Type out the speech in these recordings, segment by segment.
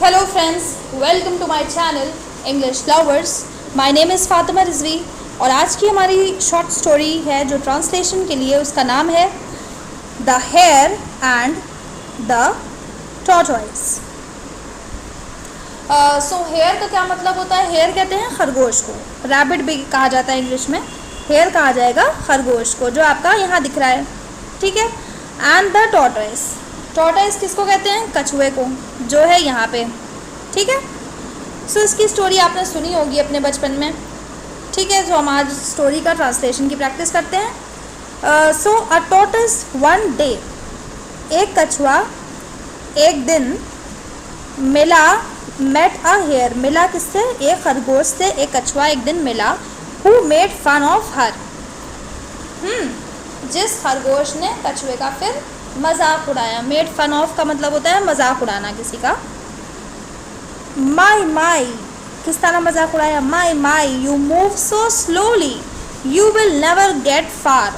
Hello friends, welcome to my channel English lovers. My name is Fatima Rizvi और आज की हमारी शॉर्ट स्टोरी है जो ट्रांसलेशन के लिए उसका नाम है the hare and the tortoise. So hare का क्या मतलब होता है? हेयर कहते हैं खरगोश को, रैबिट भी कहा जाता है इंग्लिश में, हेयर कहा जाएगा खरगोश को जो आपका यहाँ दिख रहा है, ठीक है। एंड द टॉर्टोइज, टॉर्टोइज किसको कहते हैं? कछुए को, जो है यहाँ पे, ठीक है। सो इसकी स्टोरी आपने सुनी होगी अपने बचपन में, ठीक है। जो हम आज स्टोरी का ट्रांसलेशन की प्रैक्टिस करते हैं। सो अ टॉर्टोइज वन डे, एक कछुआ एक दिन मिला, मेट अ हेयर, मिला किससे? एक खरगोश से एक कछुआ एक दिन मिला। Who made fun of her, जिस खरगोश ने कछुए का फिर मजाक उड़ाया। मेड फन ऑफ का मतलब होता है मजाक उड़ाना किसी का। माई माई, किस तरह मजाक उड़ाया? My my you move so slowly you will never get far.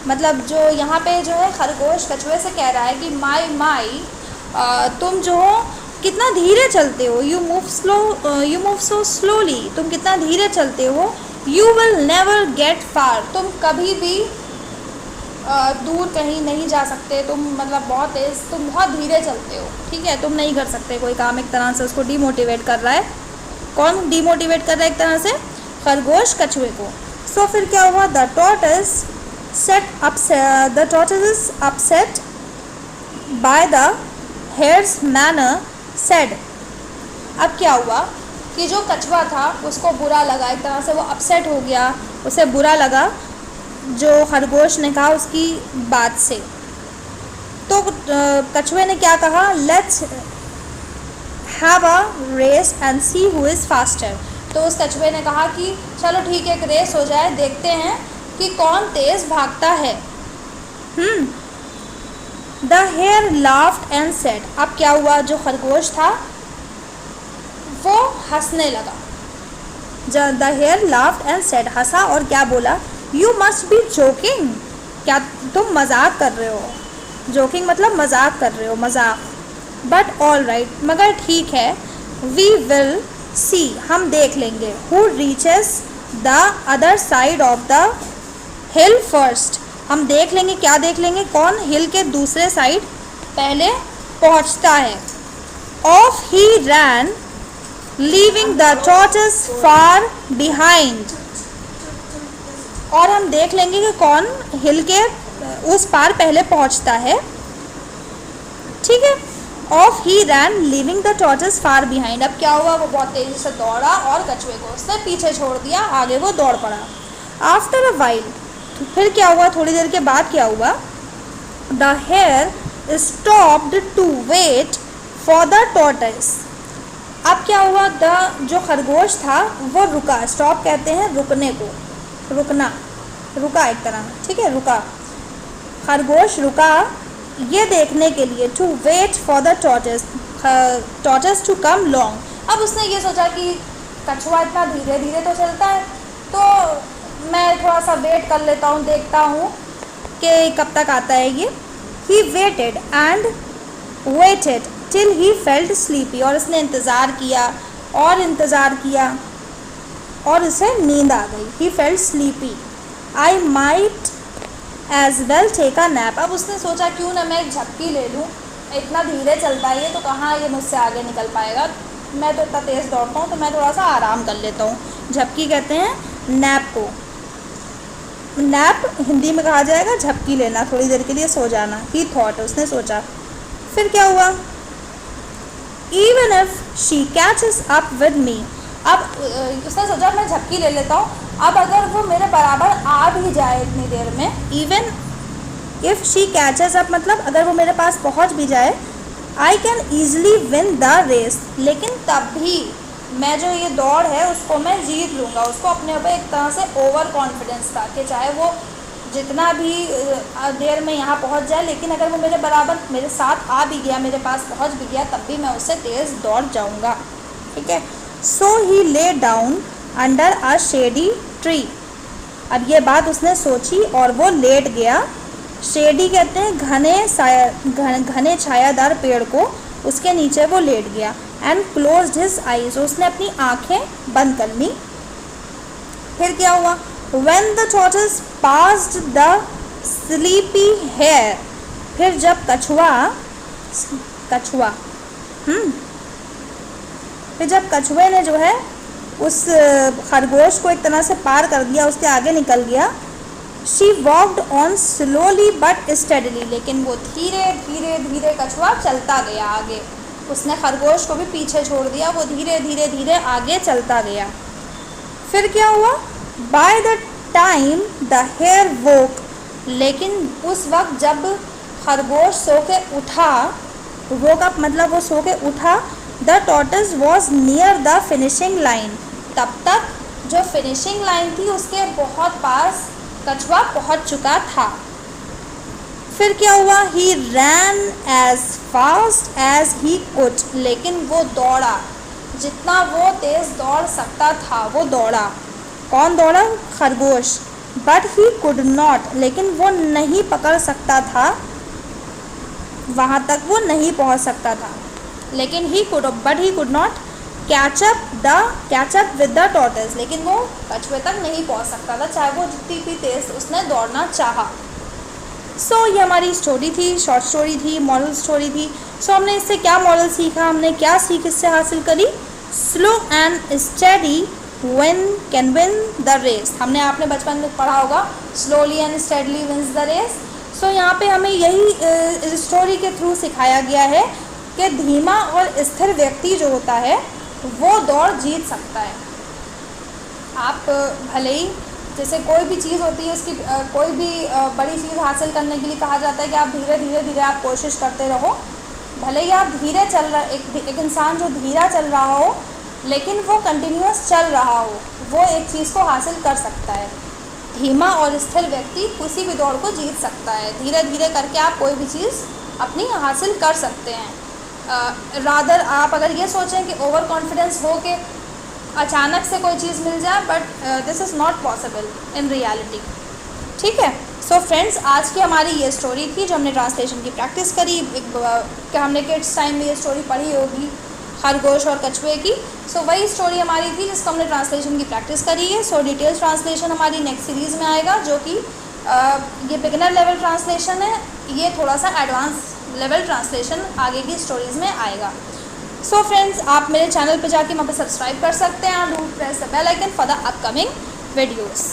मतलब जो यहाँ पे जो है खरगोश कछुए से कह रहा है कि माई माई तुम जो हो कितना धीरे चलते हो, यू मूव सो स्लोली, तुम कितना धीरे चलते हो। यू विल नेवर गेट फार, तुम कभी भी दूर कहीं नहीं जा सकते, तुम मतलब बहुत तेज़, तुम बहुत धीरे चलते हो, ठीक है, तुम नहीं कर सकते कोई काम। एक तरह से उसको डिमोटिवेट कर रहा है। कौन डिमोटिवेट कर रहा है? एक तरह से खरगोश कछुए को। सो फिर क्या हुआ? The tortoise is upset by the hairs manner said. अब क्या हुआ कि जो कछुआ था उसको बुरा लगा, एक तरह से वो अपसेट हो गया, उसे बुरा लगा जो खरगोश ने कहा उसकी बात से। तो कछुए ने क्या कहा? Let's have a race and see who is faster. तो उस कछुए ने कहा कि चलो ठीक है, एक रेस हो जाए, देखते हैं कि कौन तेज़ भागता है। The hare laughed and said. अब क्या हुआ? जो खरगोश था वो हंसने लगा। The hare laughed and said, हंसा और क्या बोला? यू मस्ट बी जोकिंग, क्या तुम मजाक कर रहे हो? जोकिंग मतलब मजाक कर रहे हो, मजाक। बट ऑल राइट, मगर ठीक है। वी विल सी, हम देख लेंगे। Who reaches the other side of the hill first, हम देख लेंगे। क्या देख लेंगे? कौन हिल के दूसरे साइड पहले पहुंचता है। Off he ran leaving the tortoise far behind, और हम देख लेंगे कि कौन हिल के उस पार पहले पहुंचता है, ठीक है। Off he ran leaving the tortoise far behind. अब क्या हुआ? वो बहुत तेजी से दौड़ा और कछुए को उसने पीछे छोड़ दिया, आगे वो दौड़ पड़ा। आफ्टर अ वाइल, तो फिर क्या हुआ? थोड़ी देर के बाद क्या हुआ? The hare stopped to wait for the tortoise. अब क्या हुआ? जो खरगोश था वो रुका। स्टॉप कहते हैं रुकने को, रुकना, रुका एक तरह, ठीक है, रुका। खरगोश रुका ये देखने के लिए, to wait for the tortoise to come long. अब उसने ये सोचा कि कछुआ इतना धीरे धीरे तो चलता है, तो मैं थोड़ा सा वेट कर लेता हूँ, देखता हूँ कि कब तक आता है ये। He waited and weighted till he felt sleepy, और उसने इंतज़ार किया और इंतज़ार किया और उसे नींद आ गई। He felt sleepy, I might as well take a nap. अब उसने सोचा क्यों ना मैं एक झपकी ले लूँ, इतना धीरे चलता है ये तो कहाँ ये मुझसे आगे निकल पाएगा, मैं तो इतना तेज़ दौड़ता हूँ, तो मैं थोड़ा सा आराम कर लेता हूँ। झपकी कहते हैं नैप को, नैप हिंदी में कहा जाएगा झपकी लेना, थोड़ी देर के लिए सो जाना। ही थॉट, उसने सोचा। फिर क्या हुआ? Even if she catches up with me, अब उसने सोचा मैं झपकी ले लेता हूँ, अब अगर वो मेरे बराबर आ भी जाए इतनी देर में, even if she catches up मतलब अगर वो मेरे पास पहुँच भी जाए, I can easily win the race, लेकिन तब भी मैं जो ये दौड़ है उसको मैं जीत लूँगा। उसको अपने ऊपर एक तरह से ओवर कॉन्फिडेंस था कि चाहे वो जितना भी देर में यहाँ पहुँच जाए, लेकिन अगर वो मेरे बराबर मेरे साथ आ भी गया, मेरे पास पहुँच भी गया, तब भी मैं उससे तेज़ दौड़ जाऊँगा, ठीक है। So he lay down under a shady tree. अब ये बात उसने सोची और वो लेट गया। शेडी कहते हैं घने छायादार पेड़ को, उसके नीचे वो लेट गया। एंड क्लोज्ड हिज आईज, उसने अपनी आंखें बंद कर ली। फिर क्या हुआ? When the tortoise passed the sleepy hare, फिर जब फिर जब कछुए ने जो है उस खरगोश को एक तरह से पार कर दिया, उसके आगे निकल गया। She walked on slowly but steadily, लेकिन वो धीरे धीरे धीरे कछुआ चलता गया आगे, उसने खरगोश को भी पीछे छोड़ दिया, वो धीरे धीरे धीरे आगे चलता गया। फिर क्या हुआ? By the time the hare woke, लेकिन उस वक्त जब खरगोश सो के उठा, वोक अप मतलब वो सो के उठा, the tortoise was near the finishing line, तब तक जो फिनिशिंग लाइन थी उसके बहुत पास कछुआ पहुंच चुका था। फिर क्या हुआ? He ran as fast as he could, लेकिन वो दौड़ा, जितना वो तेज़ दौड़ सकता था वो दौड़ा। कौन दौड़ा? खरगोश। बट ही कुड नॉट, लेकिन वो नहीं पकड़ सकता था, वहाँ तक वो नहीं पहुँच सकता था। लेकिन but he could not catch up with the tortoise, लेकिन वो कछुए तक नहीं पहुँच सकता था, चाहे वो जितनी भी तेज़ उसने दौड़ना चाहा। सो ये हमारी स्टोरी थी, शॉर्ट स्टोरी थी, मॉरल स्टोरी थी। सो हमने इससे क्या मॉरल सीखा, हमने क्या सीख इससे हासिल करी? Slow and steady can win the race. हमने आपने बचपन में पढ़ा होगा, slowly and steadily wins the race. So यहाँ पे हमें यही स्टोरी के थ्रू सिखाया गया है कि धीमा और स्थिर व्यक्ति जो होता है वो दौड़ जीत सकता है। आप भले ही, जैसे कोई भी चीज़ होती है, उसकी कोई भी बड़ी चीज़ हासिल करने के लिए कहा जाता है कि आप धीरे धीरे आप कोशिश करते रहो। भले ही आप धीरे चल रहा, एक इंसान जो धीरा चल रहा हो लेकिन वो कंटिन्यूअस चल रहा हो, वो एक चीज़ को हासिल कर सकता है। धीमा और स्थिर व्यक्ति किसी भी दौड़ को जीत सकता है। धीरे धीरे करके आप कोई भी चीज़ अपनी हासिल कर सकते हैं। रादर आप अगर ये सोचें कि ओवर कॉन्फिडेंस हो के अचानक से कोई चीज़ मिल जाए, but this is not possible in reality. ठीक है। सो फ्रेंड्स, आज की हमारी ये स्टोरी थी जो हमने ट्रांसलेशन की प्रैक्टिस करी। क्या हमने किड्स टाइम में ये स्टोरी पढ़ी होगी, खरगोश और कछुए की। सो वही स्टोरी हमारी थी जिसको हमने ट्रांसलेशन की प्रैक्टिस करी है। सो डिटेल्स ट्रांसलेशन हमारी नेक्स्ट सीरीज़ में आएगा, जो कि ये बिगिनर लेवल ट्रांसलेशन है, ये थोड़ा सा एडवांस लेवल ट्रांसलेशन आगे की स्टोरीज़ में आएगा। सो फ्रेंड्स, आप मेरे चैनल पे जाके वहाँ पे सब्सक्राइब कर सकते हैं, do press the bell icon for the upcoming videos.